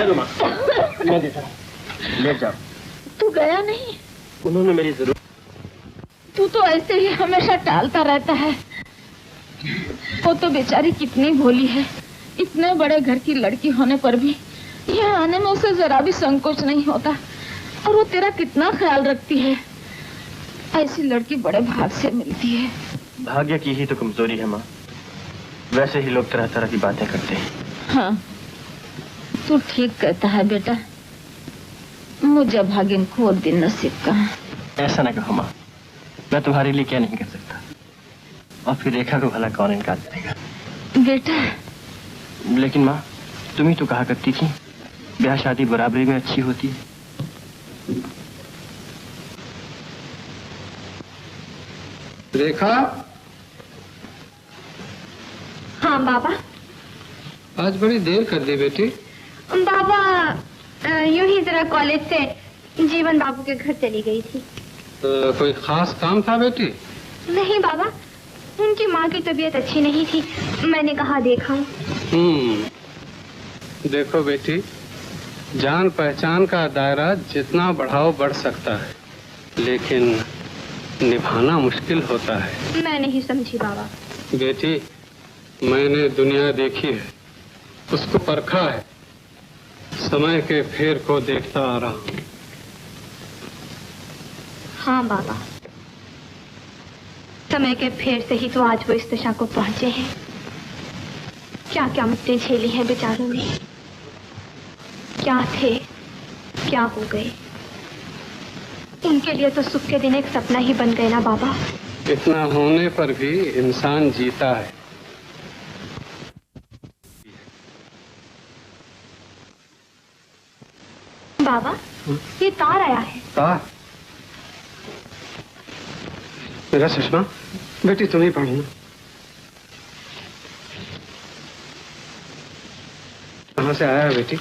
चलो माँ, मैं देता हूँ, ले जाओ। तू गया नहीं? उन्होंने मेरी जरूरत। तू तो ऐसे ही हमेशा टालता रहता है। वो तो बेचारी कितनी भोली है, इतने बड़े घर की लड़की होने पर भी यहाँ आने में उसे जरा भी संकोच नहीं होता, और वो तेरा कितना ख्याल रखती है। ऐसी लड़की बड़े भाग से मिलती है। भाग्य की ही तो कमजोरी है माँ, वैसे ही लोग तरह तरह की बातें करते हैं। हाँ, तू ठीक कहता है बेटा, मुझे भागिन खोर दिन नसीब कहाँ। ऐसा ना कहो माँ, मैं तुम्हारे लिए क्या नहीं कर सकता, और फिर रेखा को भला कौन इनकार करेगा। बेटा लेकिन माँ, तुम ही तो कहा करती थी ब्याह शादी बराबरी में अच्छी होती है। रेखा। हाँ बाबा। आज बड़ी देर कर दी बेटी। बाबा यूं ही जरा कॉलेज से जीवन बाबू के घर चली गई थी। कोई खास काम था बेटी? नहीं बाबा, उनकी माँ की तबीयत अच्छी नहीं थी, मैंने कहा देखा। देखो बेटी, जान पहचान का दायरा जितना बढ़ाओ बढ़ सकता है, लेकिन निभाना मुश्किल होता है। मैं नहीं समझी बाबा। बेटी, मैंने दुनिया देखी है, उसको परखा है, समय के फेर को देखता आ रहा हूँ। हाँ बाबा, समय के फेर से ही तो आज वो इस दशा को पहुंचे हैं। क्या क्या मुश्किलें झेली हैं बेचारों ने, क्या थे क्या हो गए। उनके लिए तो सुख के दिन एक सपना ही बन गए ना बाबा। इतना होने पर भी इंसान जीता है। बाबा, ये तार आया है। तार? मेरा चश्मा? बेटी तुम ही पढ़ो ना। कहाँ से आया है बेटी?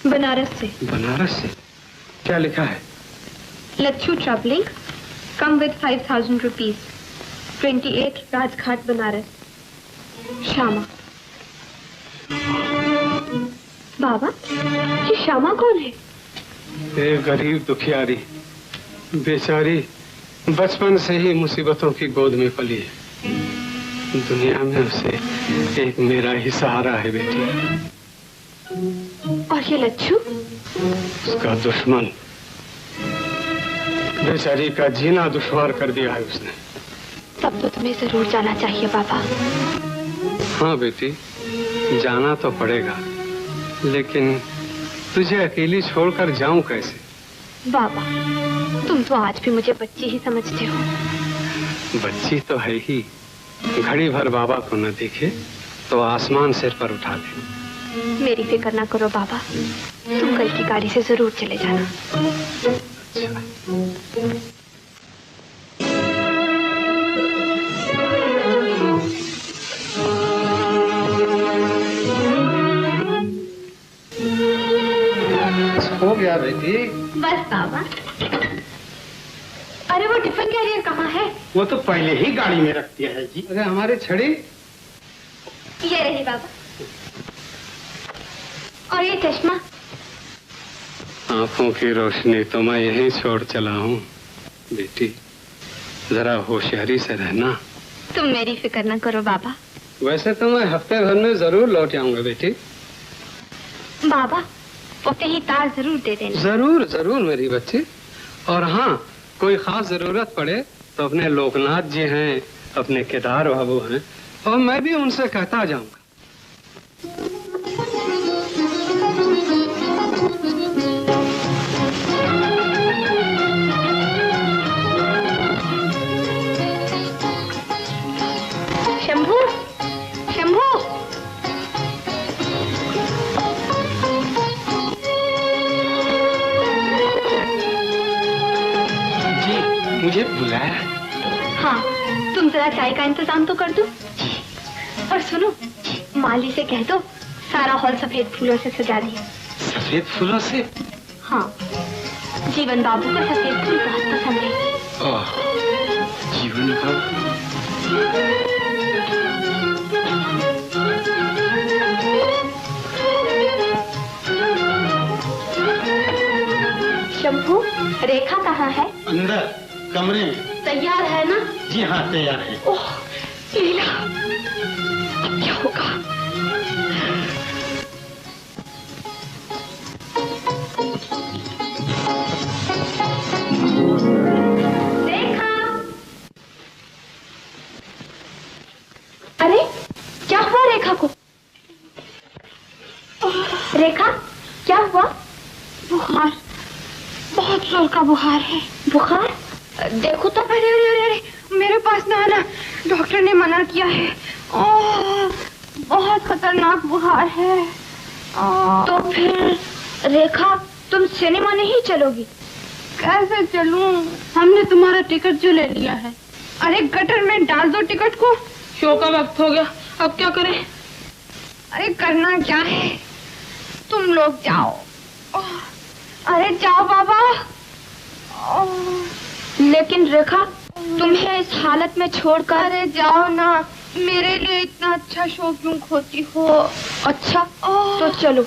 बनारस से। बनारस से? क्या लिखा है? Lachhu travelling, come with 5000 rupees, 28 Rajghat Banaras, Shyama. बाबा, ये श्यामा कौन है? एक गरीब दुखियारी, बेचारी बचपन से ही मुसीबतों की गोद में पली है। दुनिया में उसे एक मेरा ही सहारा है बेटी। और ये लच्छू? उसका दुश्मन, बेचारी का जीना दुश्वार कर दिया है उसने। तब तो तुम्हें जरूर जाना चाहिए बाबा। हाँ बेटी, जाना तो पड़ेगा, लेकिन तुझे अकेली छोड़कर जाऊं कैसे? बाबा, तुम तो आज भी मुझे बच्ची ही समझते हो। बच्ची तो है ही, घड़ी भर बाबा को न देखे तो आसमान सिर पर उठा ले। मेरी फिक्र ना करो बाबा, तुम कल की गाड़ी से जरूर चले जाना। अच्छा। हो गया बेटी। बस बाबा। अरे वो टिफिन कैरियर कहाँ है? वो तो पहले ही गाड़ी में रख दिया है जी। अरे हमारी छड़ी? ये रही बाबा। और ये चश्मा? आंखों की रोशनी तो मैं यहीं छोड़ चला हूँ बेटी, जरा होशियारी से रहना। तुम मेरी फिक्र ना करो बाबा। वैसे तो मैं हफ्ते भर में जरूर लौट आऊंगा बेटी। बाबा, उसे ही तार जरूर दे देना। जरूर जरूर मेरी बच्ची। और हाँ, कोई खास जरूरत पड़े तो अपने लोकनाथ जी हैं, अपने केदार बाबू हैं, और मैं भी उनसे कहता जाऊंगा। शंभू, शंभू। मुझे बुलाया? हाँ, तुम जरा चाय का इंतजाम तो कर दो। और सुनो, माली से कह दो सारा हॉल सफेद फूलों से सजा दे। सफेद फूलों से? हाँ, जीवन बाबू को सफेद फूल बहुत पसंद है। जीवन बाबू? शंभू, रेखा कहाँ है? अंदर कमरे में। तैयार है ना? जी हाँ, तैयार है। ओह लीला, अब क्या होगा? रेखा, अरे क्या हुआ रेखा को? रेखा क्या हुआ? बुखार, बहुत जोर का बुखार है। बुखार? देखो तो। अरे अरे अरे अरे, मेरे पास ना आना, डॉक्टर ने मना किया है। ओह, बहुत खतरनाक बुखार है। तो फिर रेखा, तुम सिनेमा नहीं चलोगी? कैसे चलूं? हमने तुम्हारा टिकट जो ले लिया है। अरे गटर में डाल दो टिकट को। शो का वक्त हो गया, अब क्या करें? अरे करना क्या है, तुम लोग जाओ। अरे जाओ बाबा। लेकिन रेखा, तुम्हें इस हालत में छोड़कर। अरे जाओ ना, मेरे लिए इतना अच्छा शो क्यों खोती हो? अच्छा तो चलो।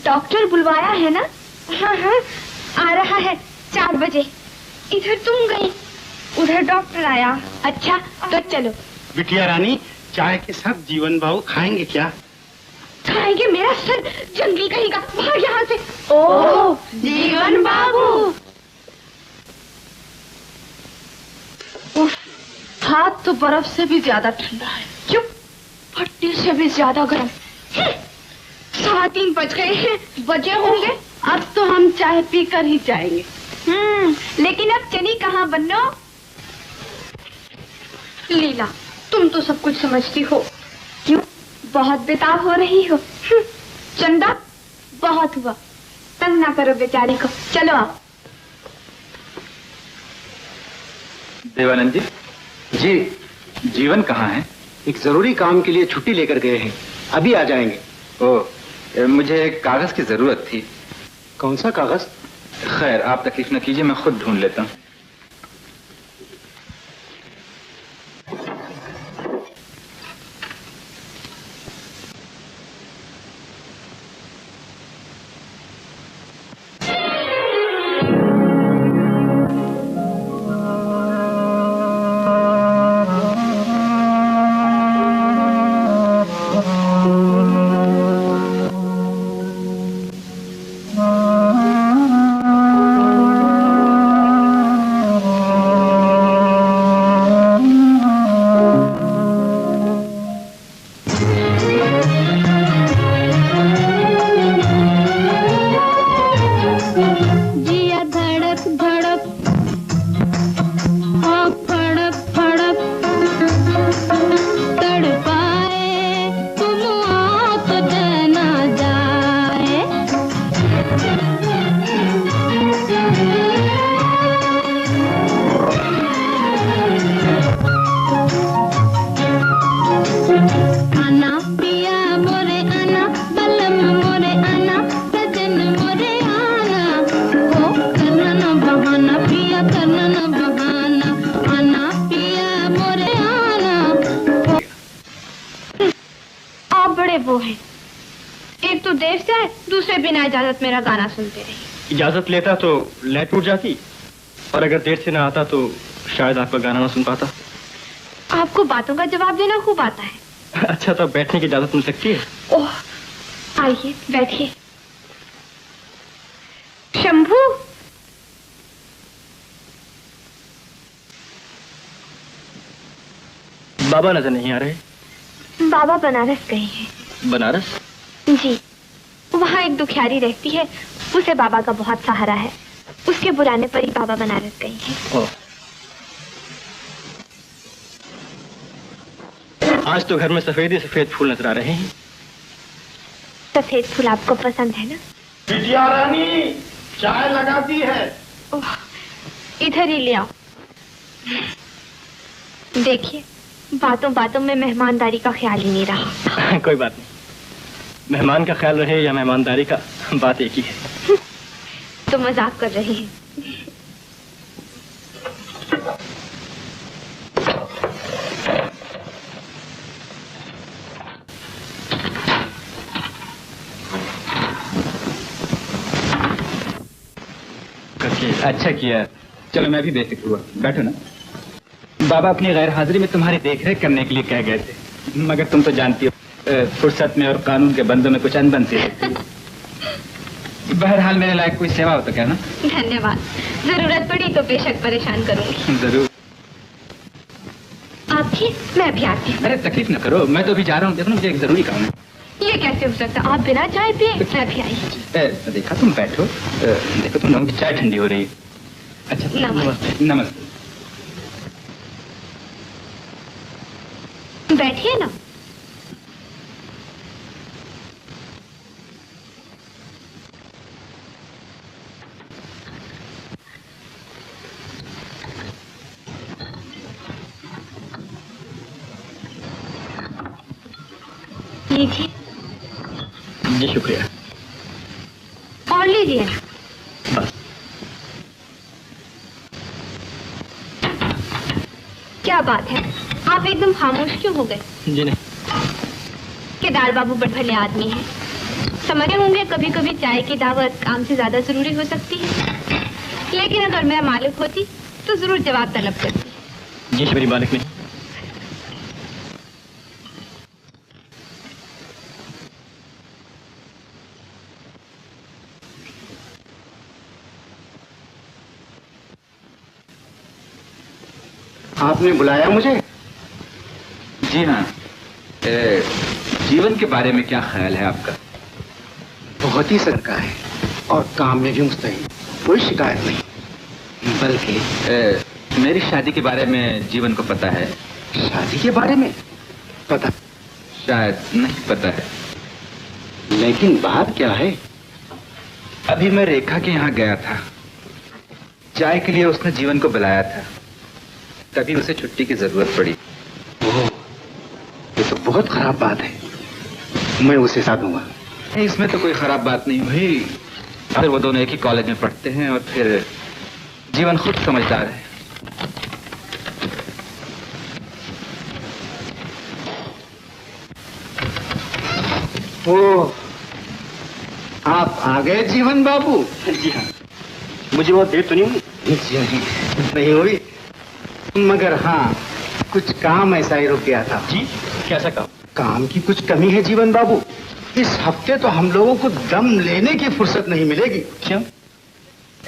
डॉक्टर बुलवाया है ना? हाँ हाँ, आ रहा है 4 बजे। इधर तुम गई, उधर डॉक्टर आया। अच्छा तो चलो। बिटिया रानी, चाय के साथ जीवन बाबू खाएंगे क्या? खाएंगे? मेरा सर जंगली कहेगा, भाग यहाँ से। ओह जीवन बाबू। हाथ तो बर्फ से भी ज्यादा ठंडा है। चुप, भट्टी से भी ज्यादा गर्म। 3:15 बज गए हैं, बजे होंगे। अब तो हम चाय पीकर ही जाएंगे। लेकिन अब चली कहाँ बन्नो? लीला, तुम तो सब कुछ समझती हो, क्यों बहुत बेताब हो रही हो? चंदा, बहुत हुआ, तंग ना करो बेचारी को। चलो आप। देवानंद जी। जी। जीवन कहाँ है? एक जरूरी काम के लिए छुट्टी लेकर गए हैं, अभी आ जाएंगे। ओह, मुझे एक कागज की जरूरत थी। कौन सा कागज? खैर, आप तकलीफ न कीजिए, मैं खुद ढूंढ लेता हूँ। इजाजत मेरा गाना सुनते रहे। इजाजत लेता तो लाइट टूट जाती, और अगर देर से ना आता तो शायद आपका गाना ना सुन पाता। आपको बातों का जवाब देना खूब आता है। अच्छा, तो बैठने की इजाजत मिल सकती है? ओह, आइए बैठिए। शंभू, बाबा नजर नहीं आ रहे। बाबा बनारस गए हैं। बनारस? जी, वहाँ एक दुखियारी रहती है, उसे बाबा का बहुत सहारा है। उसके बुलाने पर ही बाबा बनारस गए हैं। आज तो घर में सफेद ही सफेद फूल नजर आ रहे हैं। सफेद फूल आपको पसंद है ना? बिटिया रानी, चाय लगाती है। ओह, इधर ही ले आओ। देखिए, बातों बातों में मेहमानदारी का ख्याल ही नहीं रहा। कोई बात नहीं, मेहमान का ख्याल रहे या मेहमानदारी का, बात एक ही है। तो मजाक कर रहे हैं। अच्छा किया। चलो मैं भी बेफिक्र हुआ। बैठो ना। बाबा अपनी गैर हाजिरी में तुम्हारी देखरेख करने के लिए कह गए थे, मगर तुम तो जानती हो फुर्सत में और कानून के बंदों में कुछ अनबन सी रहती है। बहरहाल मेरे लायक कोई सेवा हो तो कहना। धन्यवाद। जरूरत पड़ी तो बेशक परेशान करूंगी। जरूर। आप भी, मैं भी आती हूँ। अरे तकलीफ न करो, मैं तो अभी जा रहा हूँ। देखो ना, मुझे एक जरूरी काम है। ये कैसे हो सकता? आप बिना चाय पिए? मैं भी आई। देखा, तुम बैठो। देखो तुम लोगों की चाय ठंडी हो रही है। अच्छा नमस्ते। नमस्ते। बैठिए ना। लीजिए। जी शुक्रिया। और लीजिए। बस। क्या बात है, आप एकदम खामोश क्यों हो गए? जी नहीं। केदार बाबू बड़े भले आदमी हैं। समझ रहे होंगे कभी कभी चाय की दावत काम से ज्यादा जरूरी हो सकती है, लेकिन अगर मैं मालिक होती तो जरूर जवाब तलब करती। जी मेरी मालिक नहीं। आपने बुलाया मुझे? जी हाँ। जीवन के बारे में क्या ख्याल है आपका? बहुत ही सरका है और काम में भी मुस्तैद, कोई शिकायत नहीं। बल्कि मेरी शादी के बारे में जीवन को पता है। शादी के बारे में पता? शायद नहीं पता है। लेकिन बात क्या है? अभी मैं रेखा के यहाँ गया था। चाय के लिए उसने जीवन को बुलाया था, तभी उसे छुट्टी की जरूरत पड़ी। ओह, ये तो बहुत खराब बात है। मैं उसे साथ दूंगा। इसमें तो कोई खराब बात नहीं हुई। फिर वो दोनों एक ही कॉलेज में पढ़ते हैं और फिर जीवन खुद समझदार है। ओह, आप आ गए जीवन बाबू? जी हाँ। मुझे बहुत देर तो नहीं हुई? जी नहीं हुई, मगर हाँ कुछ काम ऐसा ही रुक गया था। जी कैसा काम? काम की कुछ कमी है जीवन बाबू। इस हफ्ते तो हम लोगों को दम लेने की फुर्सत नहीं मिलेगी। क्यों?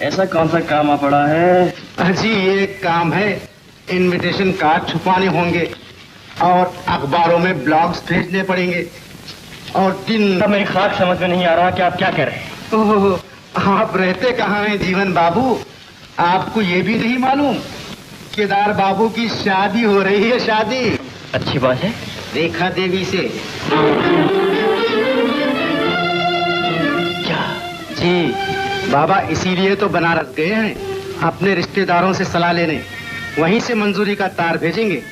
ऐसा कौन सा काम आ पड़ा है? जी ये काम है, इनविटेशन कार्ड छुपाने होंगे और अखबारों में ब्लॉग्स भेजने पड़ेंगे और दिन। मेरी खाक समझ में नहीं आ रहा कि आप क्या कह रहे हैं। ओह, आप रहते कहाँ हैं जीवन बाबू? आपको ये भी नहीं मालूम केदार बाबू की शादी हो रही है। शादी अच्छी बात है। रेखा देवी से। क्या? जी बाबा इसीलिए तो बनारस गए हैं अपने रिश्तेदारों से सलाह लेने। वहीं से मंजूरी का तार भेजेंगे।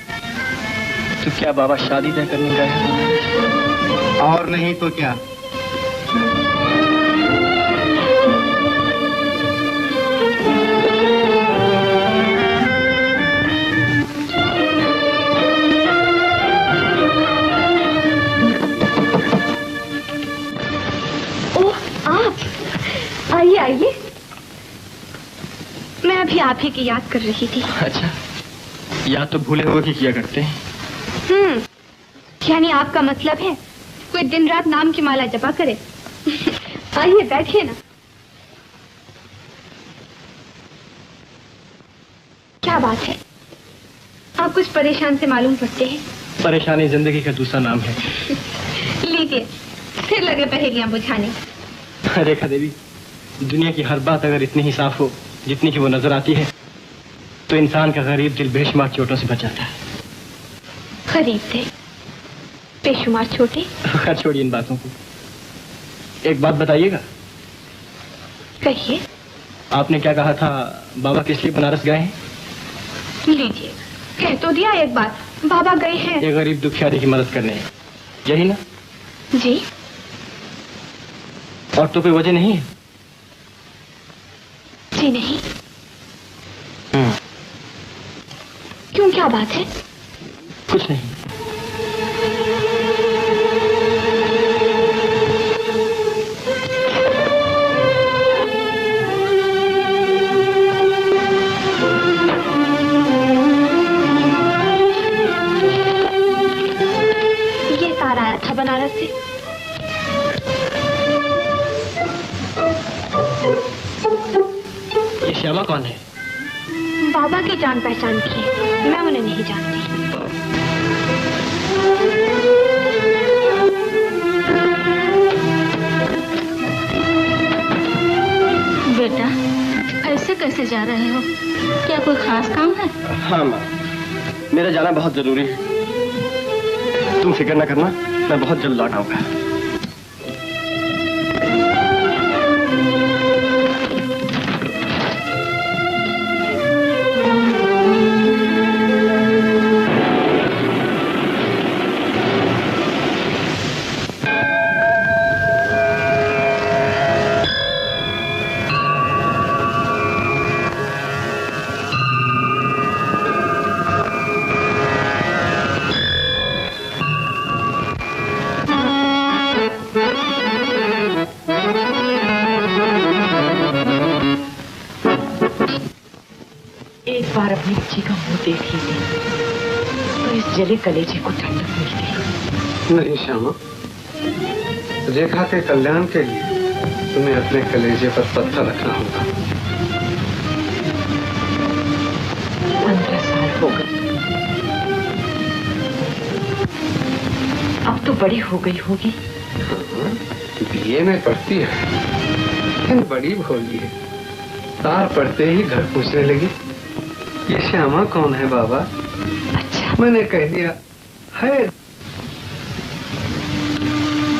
तो क्या बाबा शादी तय करने गए हैं? और नहीं तो क्या। आइए आइए, मैं अभी आप ही की याद कर रही थी। अच्छा, याद तो भूले हुए की किया करते हैं। यानी आपका मतलब है कोई दिन रात नाम की माला जपा करे? आइए बैठिए ना। क्या बात है, आप कुछ परेशान से मालूम पड़ते हैं। परेशानी जिंदगी का दूसरा नाम है। लीजिए, फिर लगे पहेलियां बुझाने। रेखा देवी, दुनिया की हर बात अगर इतनी ही साफ हो जितनी की वो नजर आती है तो इंसान का गरीब दिल बेशुमार चोटों से बच जाता है। गरीब थे, बेशुमार छोटे। खैर छोड़िए इन बातों को। एक बात बताइएगा। कहिए। आपने क्या कहा था, बाबा किस लिए बनारस गए हैं? लीजिए, कह तो दिया एक बात, बाबा गए हैं ये गरीब दुखियारी की मदद करने, यही ना? जी। और तो कोई वजह नहीं है? जी नहीं। क्यों, क्या बात है? कुछ नहीं। कौन है? बाबा की जान पहचान की है, मैं उन्हें नहीं जानती। बेटा, ऐसे कैसे जा रहे हो? क्या कोई खास काम है? हाँ माँ, मेरा जाना बहुत जरूरी है। तुम फिक्र न करना, मैं बहुत जल्द लौट आऊंगा। अपनी बच्ची का मुंह देख लीजिए तो इस जले कलेजे को ठंडक मिलती। नहीं श्यामा, रेखा के कल्याण के लिए तुम्हें अपने कलेजे पर पत्थर रखना होगा। 15 साल हो गए, अब तो बड़ी हो गई होगी। बीए में पढ़ती है, लेकिन बड़ी भोली है। तार पढ़ते ही घर पूछने लगी, ये श्यामा कौन है बाबा? अच्छा, मैंने कह दिया है।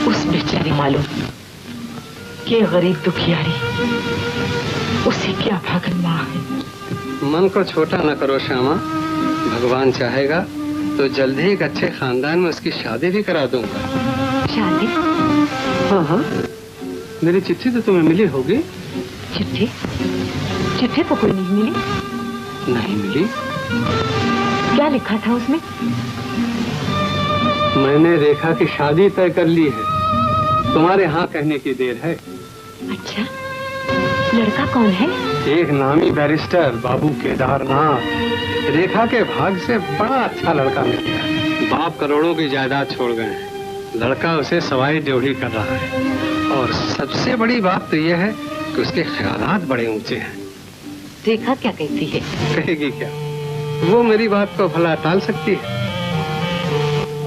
उस बेचारी मालूम कि गरीब दुखियारी उसे क्या भागन माँ है। मन को छोटा न करो श्यामा, भगवान चाहेगा तो जल्द ही एक अच्छे खानदान में उसकी शादी भी करा दूंगा। शादी? हाँ हाँ, मेरी चिट्ठी तो तुम्हें मिली होगी। चिट्ठी? चिट्ठी तो कोई नहीं मिली। नहीं मिली? क्या लिखा था उसमें? मैंने रेखा की शादी तय कर ली है, तुम्हारे हाँ कहने की देर है। अच्छा, लड़का कौन है? एक नामी बैरिस्टर बाबू केदारनाथ। रेखा के भाग से बड़ा अच्छा लड़का मिल गया। बाप करोड़ों की जायदाद छोड़ गए हैं, लड़का उसे सवाई ड्योढ़ी कर रहा है। और सबसे बड़ी बात तो यह है कि उसके ख्यालात बड़े ऊंचे हैं। रेखा क्या कहती है? कहेगी क्या, वो मेरी बात को भला टाल सकती है?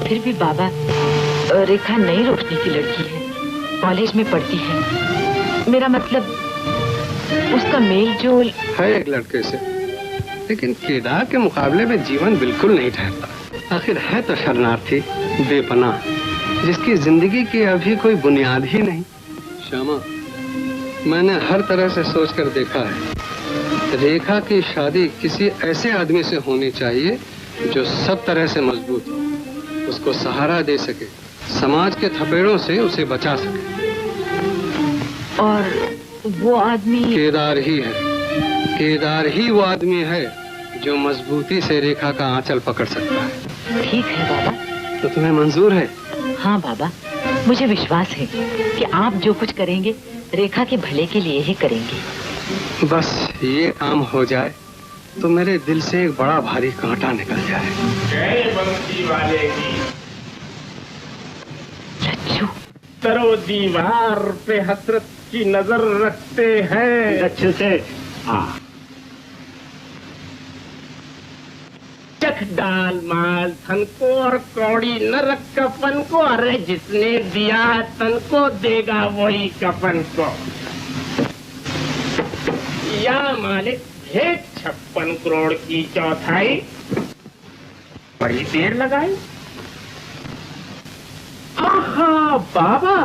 फिर भी बाबा, रेखा नई रोशनी की लड़की है, कॉलेज में पढ़ती है। मेरा मतलब उसका मेल जोल है एक लड़के से, लेकिन केदार के मुकाबले में जीवन बिल्कुल नहीं ठहरता। आखिर है तो शरणार्थी, बेपनाह, जिसकी जिंदगी की अभी कोई बुनियाद ही नहीं। श्यामा, मैंने हर तरह से सोचकर देखा है, रेखा की शादी किसी ऐसे आदमी से होनी चाहिए जो सब तरह से मजबूत हो, उसको सहारा दे सके, समाज के थपेड़ों से उसे बचा सके। और वो आदमी? केदार ही है। केदार ही वो आदमी है जो मजबूती से रेखा का आंचल पकड़ सकता है। ठीक है बाबा। तो तुम्हें मंजूर है? हाँ बाबा, मुझे विश्वास है कि आप जो कुछ करेंगे रेखा के भले के लिए ही करेंगे। बस ये काम हो जाए तो मेरे दिल से एक बड़ा भारी कांटा निकल जाए। जय बंसी वाले की। लच्छू, तरो दीवार पे हसरत की नजर रखते हैं। अच्छे से चख डाल माल थन को और कौड़ी न रख कफन को। अरे जिसने दिया तन को देगा वही कफन को। या मालिक भेज 56 करोड़ की चौथाई। बड़ी देर लगाई। आहा बाबा,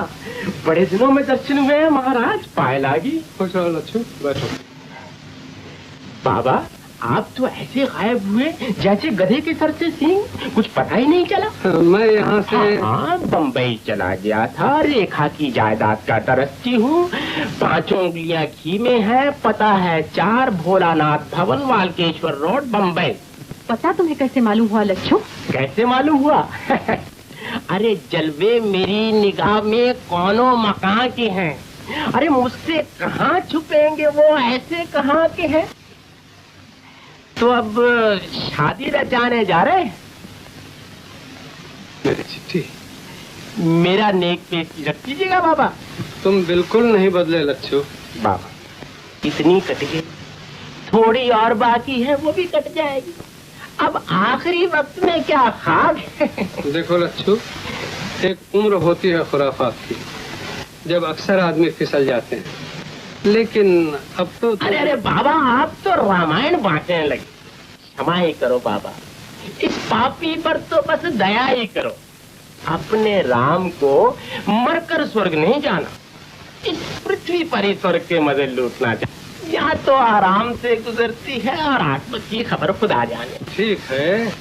बड़े दिनों में दर्शन हुए हैं महाराज, पाए लागी। खुश रहो लच्छू, बैठो। बाबा, आप तो ऐसे गायब हुए जैसे गधे के सर से सींग, कुछ पता ही नहीं चला। मैं यहाँ से हाँ, बम्बई चला गया था। रेखा की जायदाद का तरस्ती हूँ। 5 उंगलियां घी में है। पता है 4 भोलानाथ भवन, वाल्केश्वर रोड, बम्बई। पता तुम्हें कैसे मालूम हुआ लच्छू? कैसे मालूम हुआ? अरे जलवे मेरी निगाह में कौनो मकान के हैं। अरे मुझसे कहाँ छुपेंगे वो, ऐसे कहाँ के हैं। तो अब शादी रचाने जा रहे हैं। मेरी चिट्ठी मेरा नेक पेश रख दीजिएगा बाबा। तुम बिल्कुल नहीं बदले लच्छू। बाबा, इतनी कट गई, थोड़ी और बाकी है वो भी कट जाएगी। अब आखिरी वक्त में क्या खाक है। देखो लच्छू, एक उम्र होती है खुराफात की, जब अक्सर आदमी फिसल जाते हैं, लेकिन अब तो अरे अरे बाबा, आप तो रामायण बांटने लगे। क्षमा ही करो बाबा, इस पापी पर तो बस दया ही करो। अपने राम को मरकर स्वर्ग नहीं जाना, इस पृथ्वी पर ही स्वर्ग के मजे लूटना चाहिए। यहाँ तो आराम से गुजरती है और आत्मा की खबर खुदा जाने। ठीक है,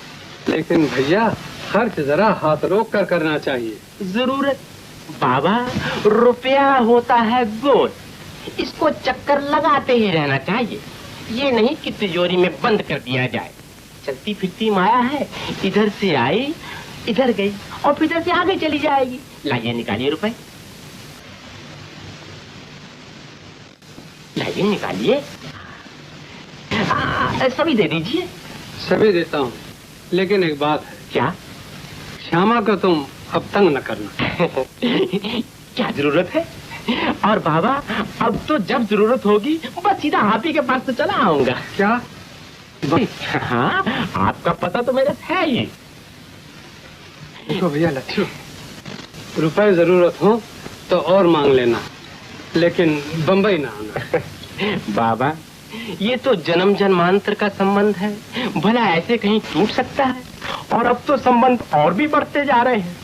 लेकिन भैया खर्च जरा हाथ रोक कर करना चाहिए। जरूरत बाबा, रुपया होता है गोल, इसको चक्कर लगाते ही रहना चाहिए। ये नहीं कि तिजोरी में बंद कर दिया जाए। चलती फिरती माया है, इधर से आई इधर गई और फिर इधर से आगे चली जाएगी। लाइए निकालिए रुपए, लाइए निकालिए, सभी दे दीजिए। सभी देता हूँ, लेकिन एक बात है। क्या? श्यामा को तुम अब तंग न करना। क्या जरूरत है? और बाबा, अब तो जब जरूरत होगी बस सीधा आप ही के पास तो चला आऊंगा। क्या? हाँ, आपका पता तो मेरे है ही। देखो भैया लच्छू, रुपए जरूरत हो तो और मांग लेना, लेकिन बंबई ना आना। बाबा, ये तो जन्म जन्मांतर का संबंध है, भला ऐसे कहीं टूट सकता है? और अब तो संबंध और भी बढ़ते जा रहे हैं।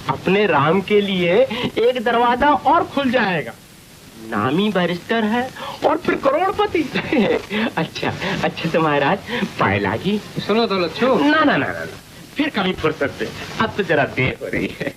अपने राम के लिए एक दरवाजा और खुल जाएगा। नामी बैरिस्टर है और फिर करोड़पति। अच्छा अच्छा तो महाराज पायला जी। सुनो तो लच्छू। ना ना ना ना, फिर कभी फुर्सत से, अब तो जरा देर हो रही है।